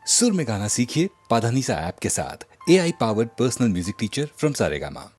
सुर में गाना सीखिए पाधानीसा ऐप के साथ। AI powered personal music teacher from Saregama.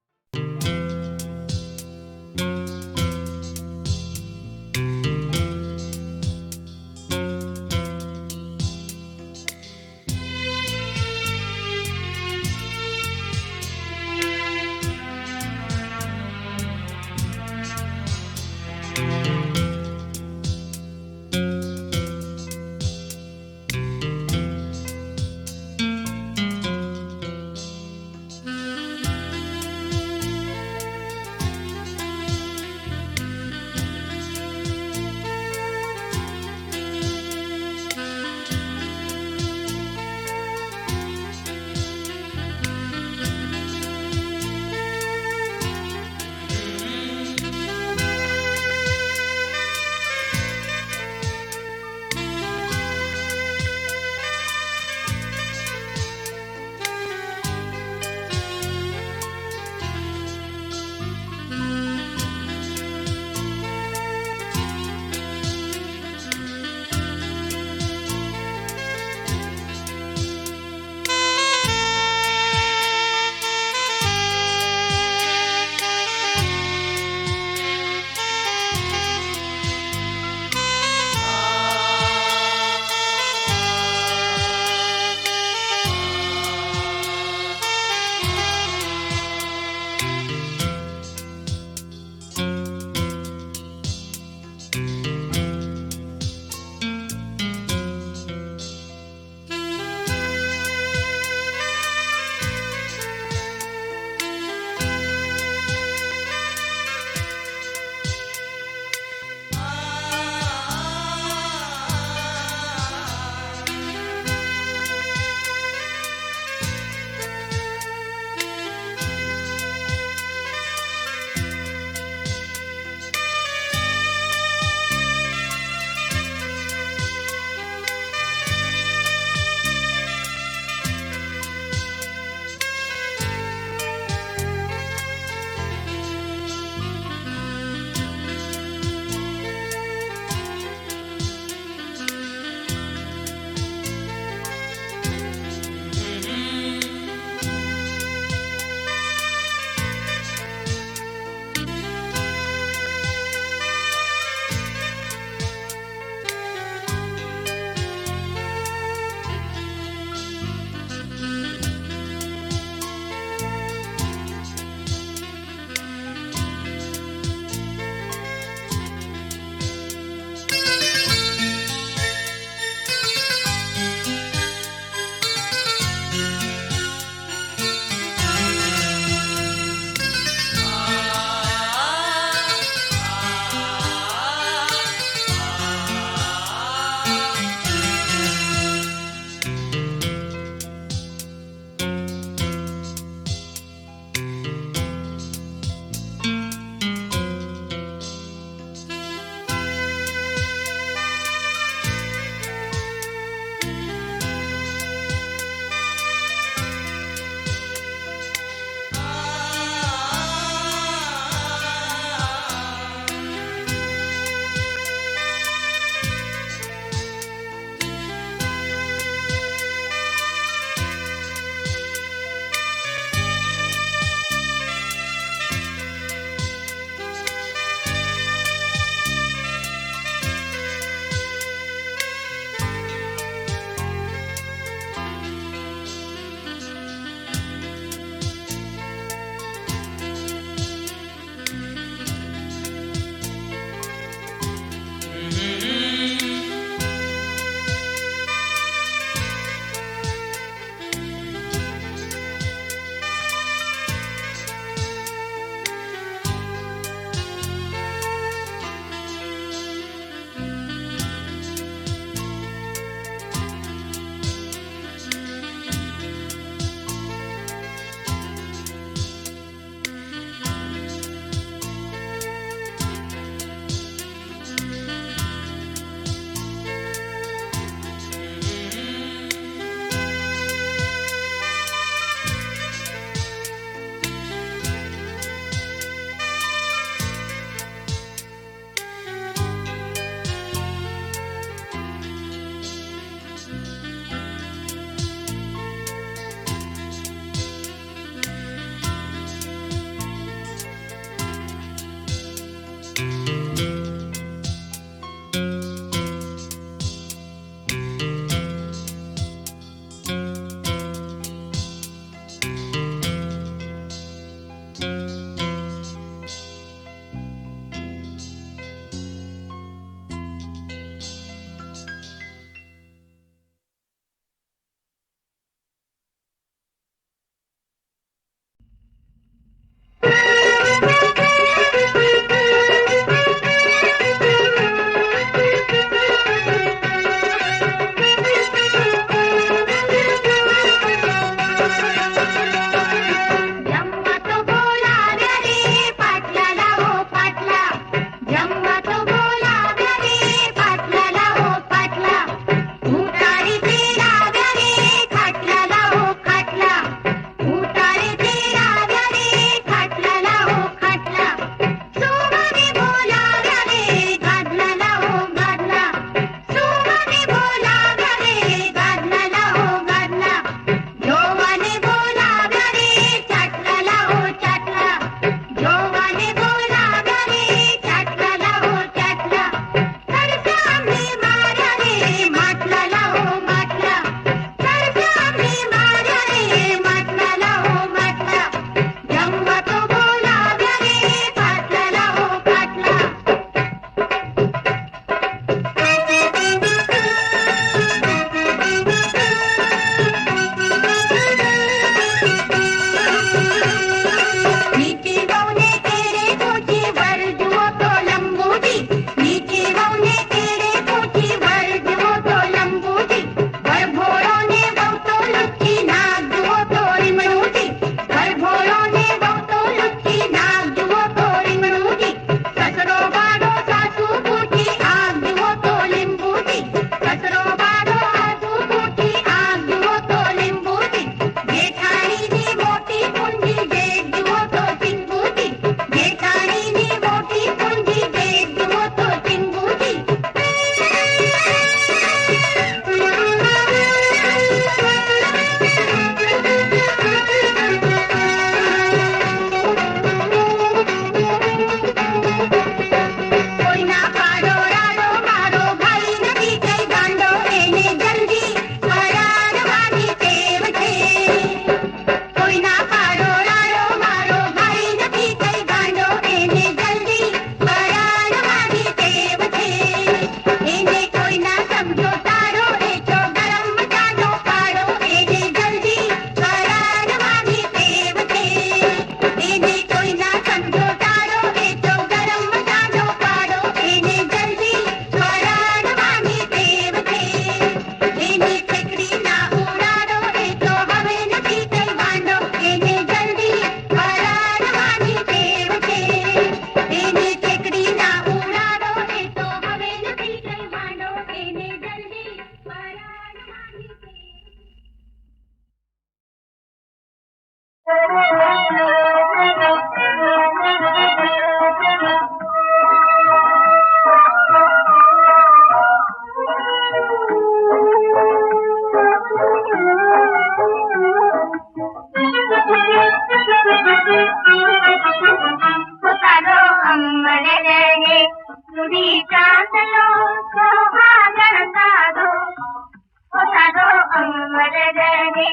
रहे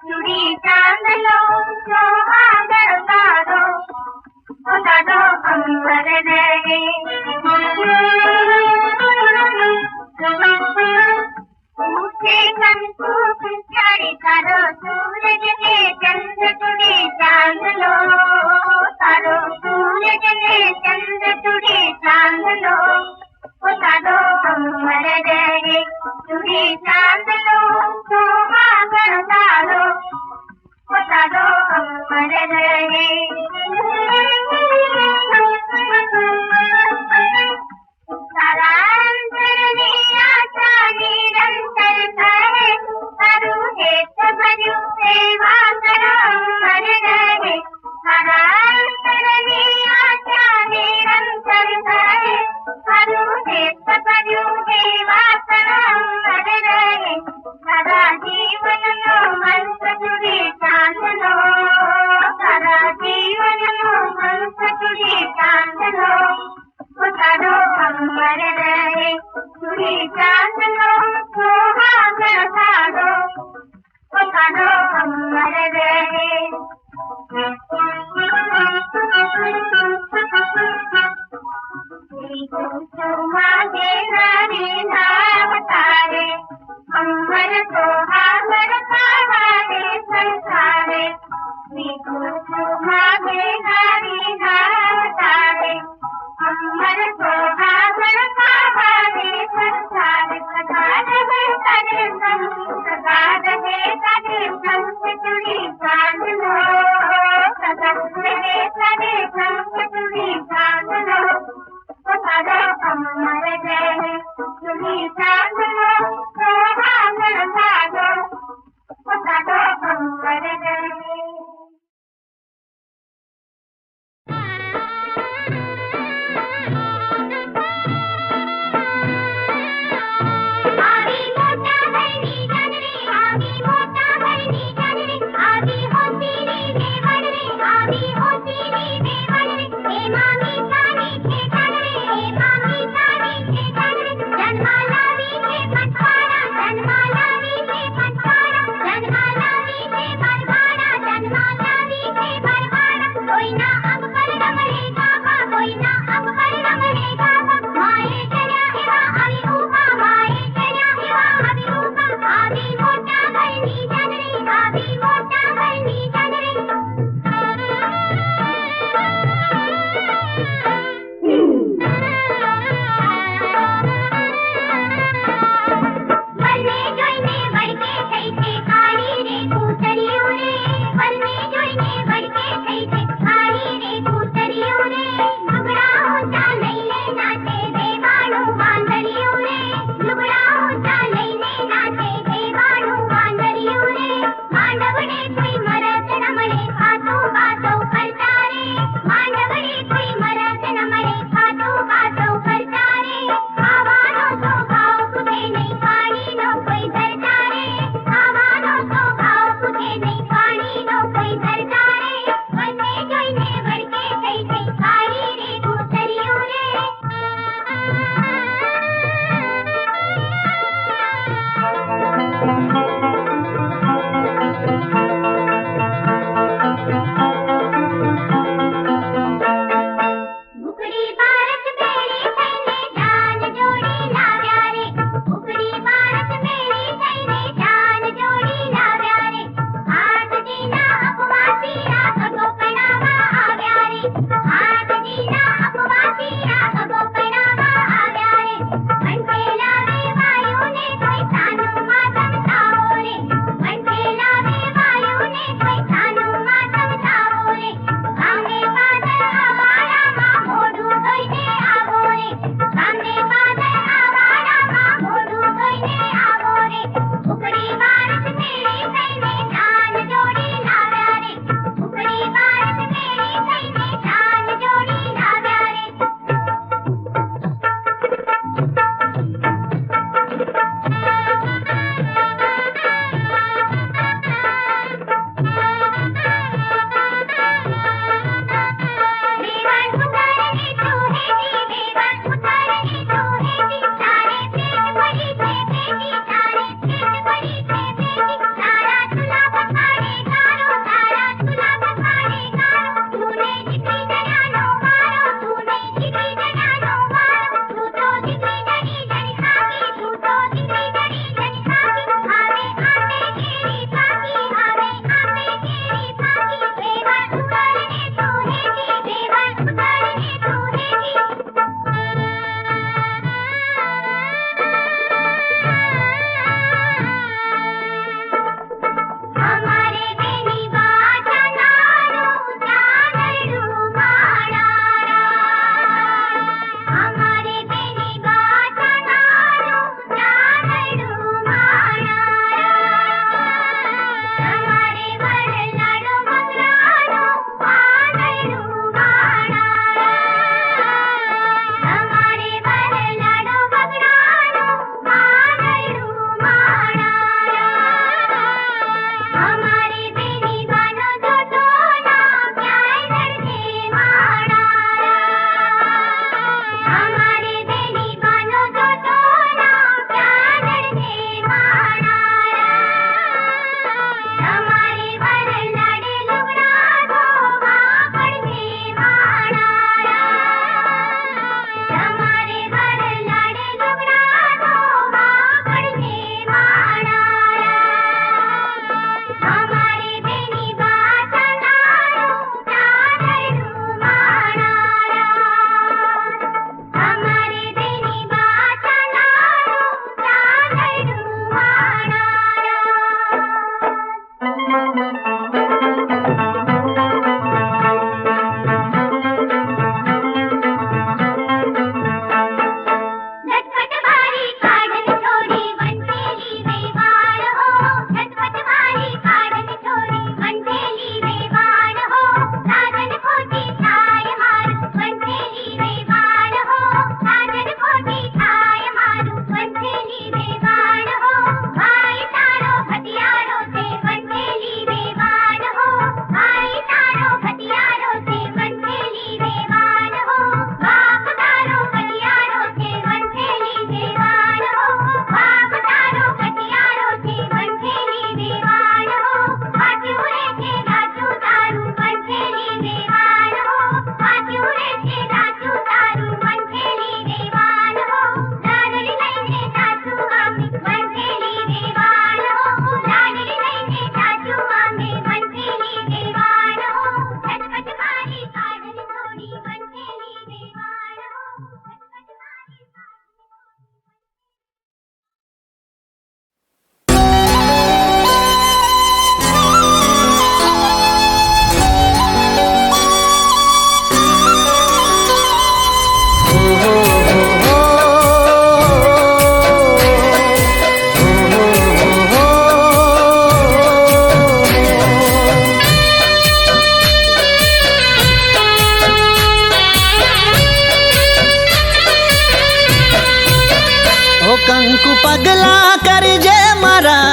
चूड़ी चांद लो सुहागन तारो तारो अंबर रहे ऊँचे कंकु चारी तारो सूरज के चंद्र चूड़ी चांद लो तारो सूरज के चंद्र चूड़ी चांद लो तारो अंबर रहे चूड़ी चांद लो सुहागन तारो तारो अंबर रहे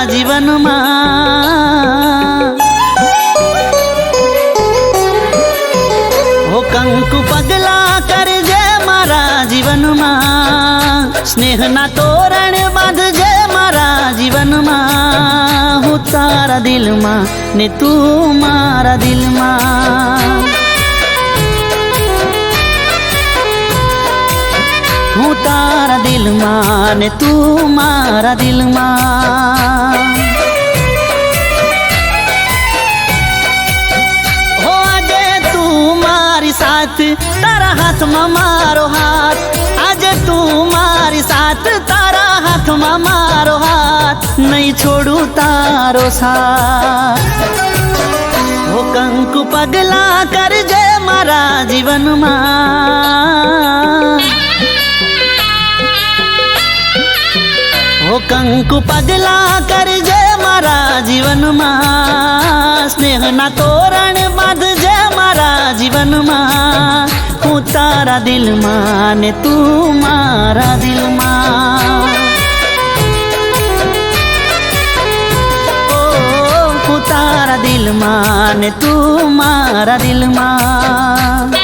જીવનમાં હો કંકુ પગલા કરજે મારા જીવનમાં સ્નેહના તોરણ બાંધજે મારા જીવનમાં હું તારા દિલમાં ને તું મારા દિલમાં હું તારા દિલમાં ને તું મારા દિલમાં હો આજે તું મારી સાથ તારા હાથમાં મારો હાથ આજે તું મારી સાથ તારા હાથમાં મારો હાથ નહીં છોડું તારો સાથ હો કંકુ પગલા કરજે મારા જીવનમાં હો કંકુ પગલા કરજે મારા જીવનમાં સ્નેહના તોરણ બાંધજે મારા જીવનમાં હું તારા દિલમાં ને તું મારા દિલમાં ઓ હું તારા દિલમાં ને તું મારા દિલમાં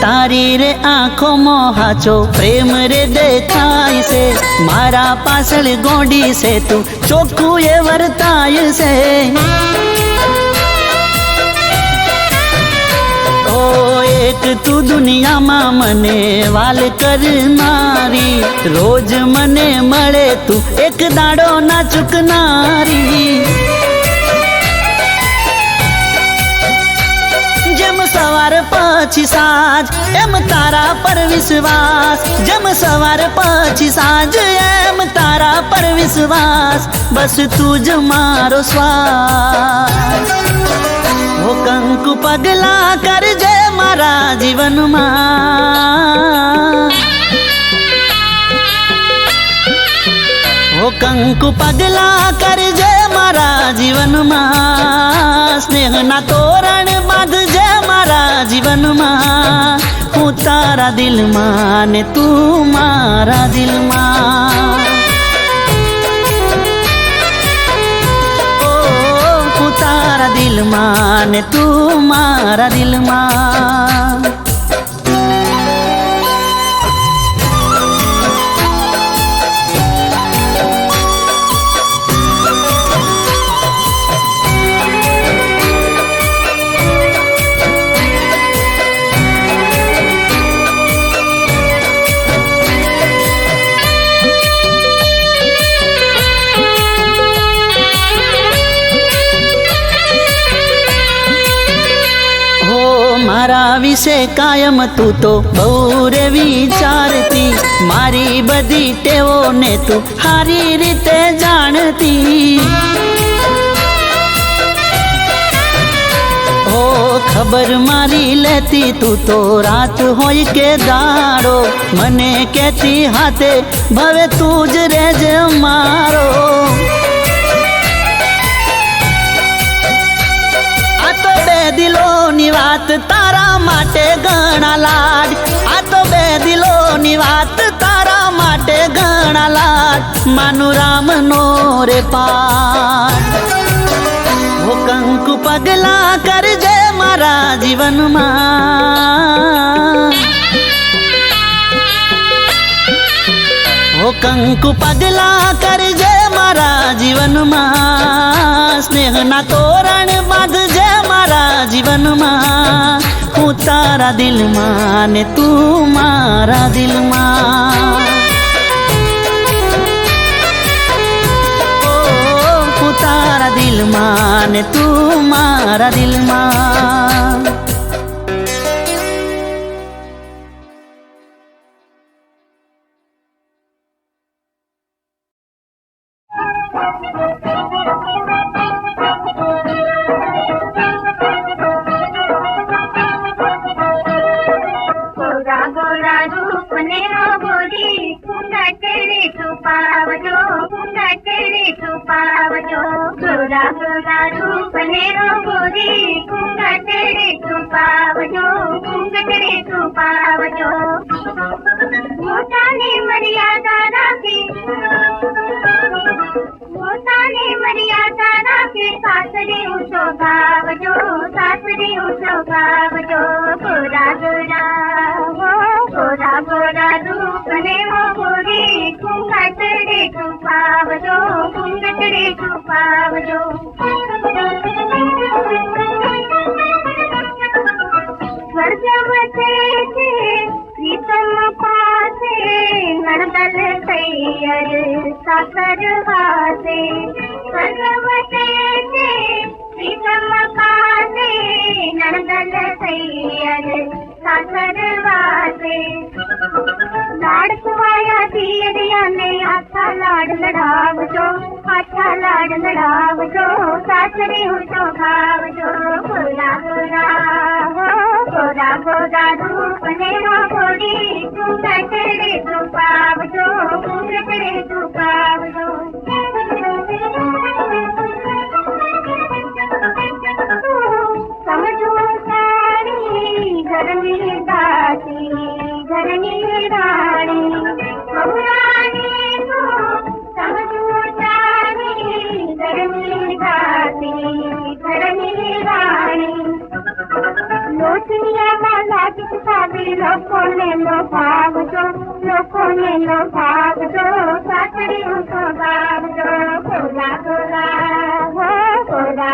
તારી રે આંખોમાં હાચો પ્રેમ રે દેખાય છે મારા પાછળ ગોડી છે તું ચોખ્ખું એ વર્તાય છે ઓ એક તું દુનિયામાં મને વાલ કરનારી રોજ મને મળે તું એક દાડો ના ચૂકનારી સવાર પછી સાંજ એમ તારા પર વિશ્વાસ જેમ સવાર પછી સાંજ એમ તારા પર વિશ્વાસ બસ તું જ મારો શ્વાસ હો કંકુ પગલા કરજે મારા જીવનમાં હો કંકુ પગલા કરજે મારા જીવનમાં સ્નેહના તોરણ બાંધજે મારા જીવનમાં હું તારા દિલમાં ને તું મારા દિલમાં ઓ હું તારા દિલમાં ને તું મારા દિલમાં મારા વિશે કાયમ તું તો બહુ રે વિચારતી મારી બધી ટેવોને તું સારી રીતે જાણતી હો ખબર મારી લેતી તું તો રાત હોય કે દાડો મને કહેતી હાથે ભવે તું જ રહેજે મારો દિલોની વાત તારા માટે ઘણા લાડ આ તો બે દિલોની વાત તારા માટે ઘણા લાડ માનું રામનો રે પાઠ હો કંકુ પગલા કરજે મારા જીવનમાં હો કંકુ પગલા કરજે મારા જીવનમાં સ્નેહના તોરણ બાંધજે મારા જીવનમાં હું તારા દિલમાં ને તું મારા દિલમાં ઓ હું તારા દિલમાં ને તું મારા દિલમાં मेरो गोरी घूंघटड़े छुपावजो घूंघटड़े छुपावजो मोटाने मर्यादा राखी मोटाने मर्यादा राखी सासरी ऊंचो गावजो गोरा गोरा गोरा गोरा रूप ने वो गोरी घूंघटड़े छुपावजो घूंघटड़े छुपावजो स्वर्गवते छे प्रीतम पासे नर्दल तैयर सासर वासे स्वर्गवते छे प्रीतम पासे नर्दल तैयर सासर वासे लाड कुवाया दियरिया ने आछा लाड लड़ावजो सासरी ऊंचो गावजो गोरा गोरा गोरा गोरा रूप ने वो गोरी घूंघटड़े छुपावजो घूंघटड़े छुपावजो समझो सारी घरनी दासी घरनी रानी बहुरानी को समझो सारी घरनी दासी घरनी रानी लोचनिया माला किसका भी लोगों ने लो भावजो सासरी उनको भावजो गोरा गोरा गोरा